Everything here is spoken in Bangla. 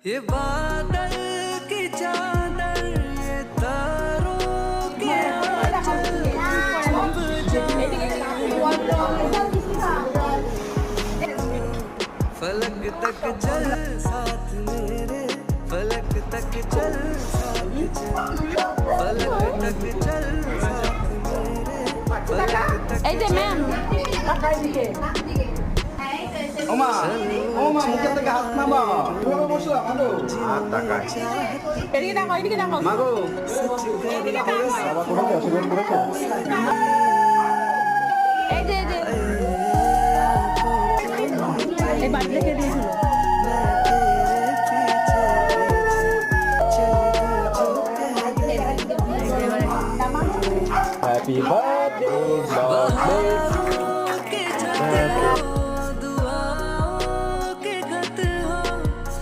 ये बादल की चादर ये तारों के आंचल छुप जाए फलक तक चल साथ मेरे फलक तक चल साथ फलक तक चल साथ मेरे फलक तक এই যে ম্যাম ওমা ওমা মুখের থেকে হাত নামা কিভাবে বসলাম মাগো হাত তাকায় এদিকে দেখো এদিকে দেখো মাগো এদিকে দেখো বাবা কোথায় আছে বের করেছো এই যে এই বাড়ি থেকে দিয়েছিল